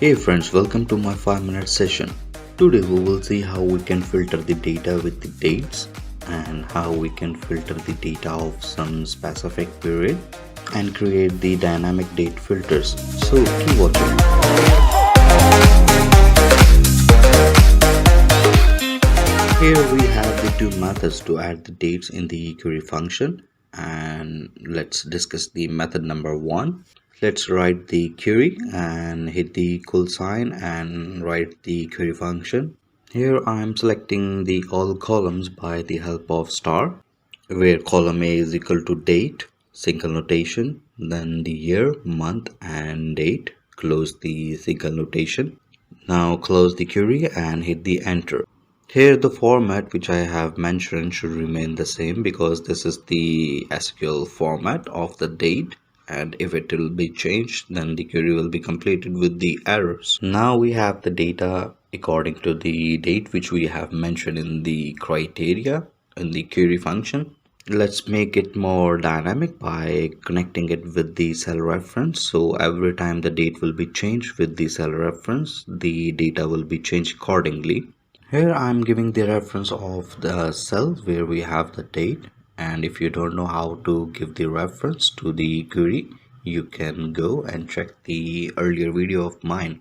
Hey friends, welcome to my 5-minute session. Today we will see how we can filter the data with the dates and how we can filter the data of some specific period and create the dynamic date filters. So keep watching. Here we have the two methods to add the dates in the query function, and let's discuss the method number 1. Let's write the query and hit the equal sign and write the query function. Here I am selecting the all columns by the help of star, where column A is equal to date, single notation, then the year, month and date, close the single notation. Now close the query and hit the enter. Here the format which I have mentioned should remain the same because this is the SQL format of the date, and if it will be changed then the query will be completed with the errors. Now we have the data according to the date which we have mentioned in the criteria in the query function. Let's make it more dynamic by connecting it with the cell reference. So every time the date will be changed with the cell reference, the data will be changed accordingly. Here I am giving the reference of the cell where we have the date, and if you don't know how to give the reference to the query, you can go and check the earlier video of mine.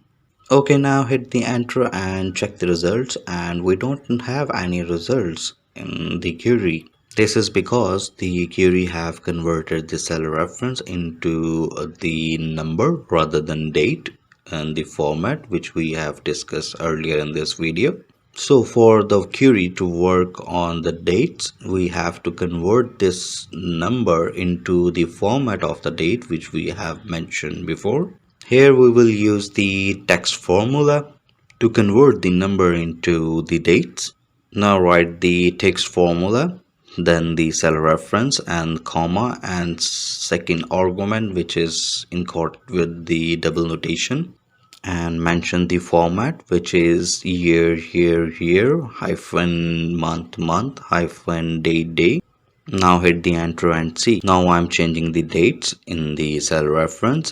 Okay, now hit the enter and check the results, and we don't have any results in the query. This is because the query have converted the cell reference into the number rather than date and the format which we have discussed earlier in this video. So for the query to work on the dates, we have to convert this number into the format of the date which we have mentioned before. Here we will use the text formula to convert the number into the dates. Now write the text formula, then the cell reference and comma and second argument which is encoded with the double notation, and mention the format which is year hyphen month hyphen day. Now hit the enter and see. Now I'm changing the dates in the cell reference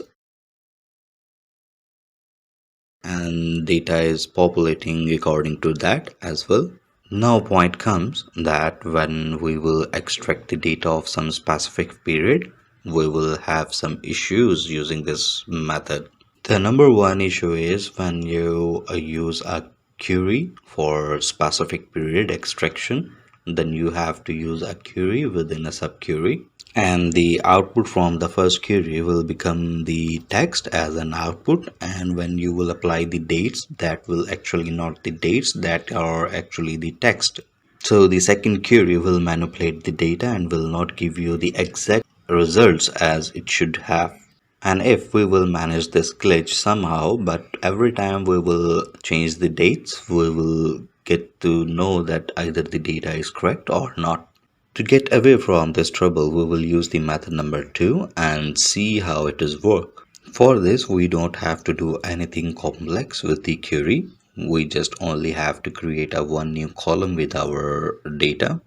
and data is populating according to that as well. Now point comes that when we will extract the data of some specific period, we will have some issues using this method. The number one issue is when you use a query for specific period extraction, then you have to use a query within a subquery, and the output from the first query will become the text as an output, and when you will apply the dates, that will actually not the dates, that are actually the text. So the second query will manipulate the data and will not give you the exact results as it should have. And if we will manage this glitch somehow, but every time we will change the dates, we will get to know that either the data is correct or not. To get away from this trouble, we will use the method number 2 and see how it is work. For this, we don't have to do anything complex with the query. We just only have to create one new column with our data.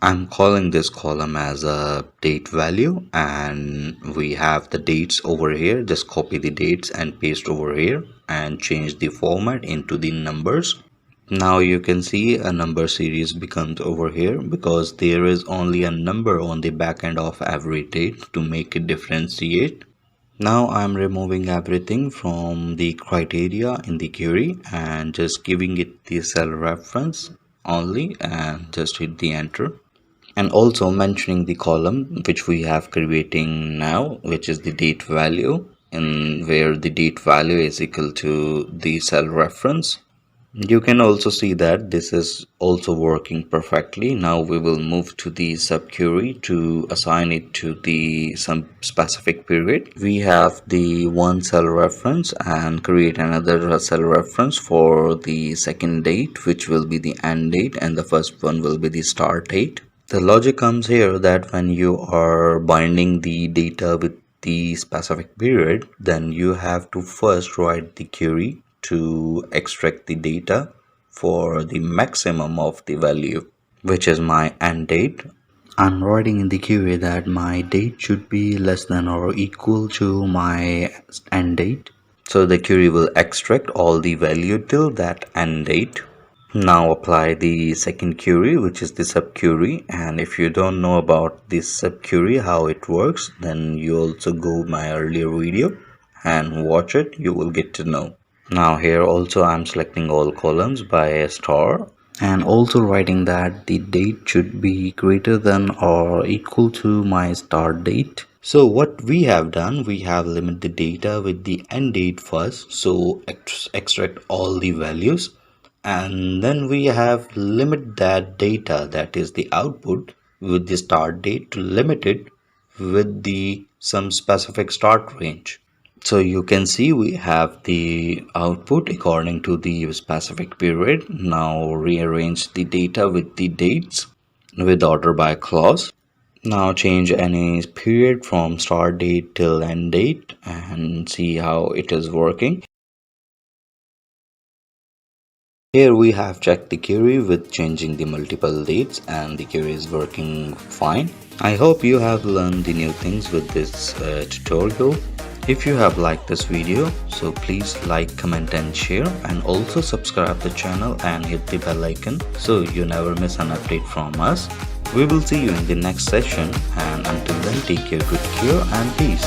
I'm calling this column as a date value, and we have the dates over here. Just copy the dates and paste over here and change the format into the numbers. Now you can see a number series becomes over here because there is only a number on the back end of every date to make it differentiate. Now I'm removing everything from the criteria in the query and just giving it the cell reference only and just hit the enter. And also mentioning the column which we have creating now, which is the date value, and where the date value is equal to the cell reference. You can also see that this is also working perfectly. Now we will move to the subquery to assign it to the some specific period. We have the one cell reference and create another cell reference for the second date, which will be the end date, and the first one will be the start date. The logic comes here that when you are binding the data with the specific period, then you have to first write the query to extract the data for the maximum of the value, which is my end date. I'm writing in the query that my date should be less than or equal to my end date. So the query will extract all the value till that end date. Now apply the second query, which is the subquery, and if you don't know about this subquery, how it works, then you also go my earlier video and watch it. You will get to know. Now here also I'm selecting all columns by a star and also writing that the date should be greater than or equal to my start date. So what we have done, we have limited the data with the end date first, so extract all the values, and then we have limit that data, that is the output, with the start date to limit it with the some specific start range. So you can see we have the output according to the specific period. Now rearrange the data with the dates with order by clause. Now change any period from start date till end date and see how it is working. Here we have checked the query with changing the multiple dates and the query is working fine. I hope you have learned the new things with this tutorial. If you have liked this video, so please like, comment and share, and also subscribe the channel and hit the bell icon so you never miss an update from us. We will see you in the next session, and until then take care, good care and peace.